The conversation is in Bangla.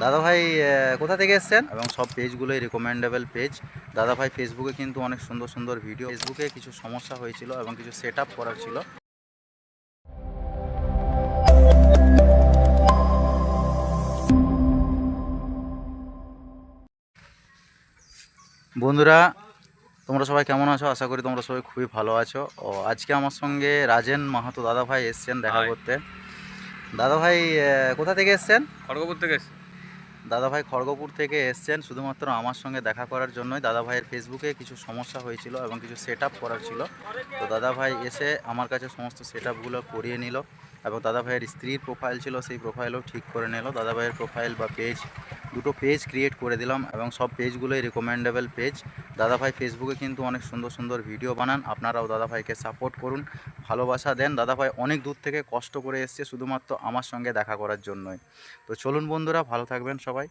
দাদাভাই কোথা থেকে এসছেন? এবং সব পেজগুলোই রিকমেন্ডেবল পেজ। দাদাভাই ফেসবুকে কিন্তু অনেক সুন্দর সুন্দর ভিডিও, ফেসবুকে কিছু সমস্যা হয়েছিল এবং কিছু সেট আপ করার ছিল। বন্ধুরা, তোমরা সবাই কেমন আছো? আশা করি তোমরা সবাই খুবই ভালো আছো। ও আজকে আমার সঙ্গে রাজেন মাহাতো দাদাভাই এসছেন দেখা হাই। করতে। দাদাভাই কোথা থেকে এসছেন? খড়গপুর থেকে এসেছি। দাদাভাই খড়গপুর থেকে এসছেন শুধুমাত্র আমার সঙ্গে দেখা করার জন্যই। দাদাভাইয়ের ফেসবুকে কিছু সমস্যা হয়েছিল এবং কিছু সেট আপ করার ছিল। তো দাদাভাই এসে আমার কাছে সমস্ত সেট আপগুলো করিয়ে নিল এবং দাদাভাইয়ের স্ত্রীর প্রোফাইল ছিল, সেই প্রোফাইলও ঠিক করে নিল। দাদাভাইয়ের প্রোফাইল বা পেজ, দুটো পেজ ক্রিয়েট করে দিলাম এবং সব পেজগুলোই রিকমেন্ডেবল পেজ। দাদাভাই ফেসবুকে কিন্তু অনেক সুন্দর সুন্দর ভিডিও বানান। আপনারাও দাদাভাইকে সাপোর্ট করুন, ভালোবাসা দেন। দাদাভাই অনেক দূর থেকে কষ্ট করে এসছে শুধুমাত্র আমার সঙ্গে দেখা করার জন্যই। তো চলুন বন্ধুরা, ভালো থাকবেন সবাই।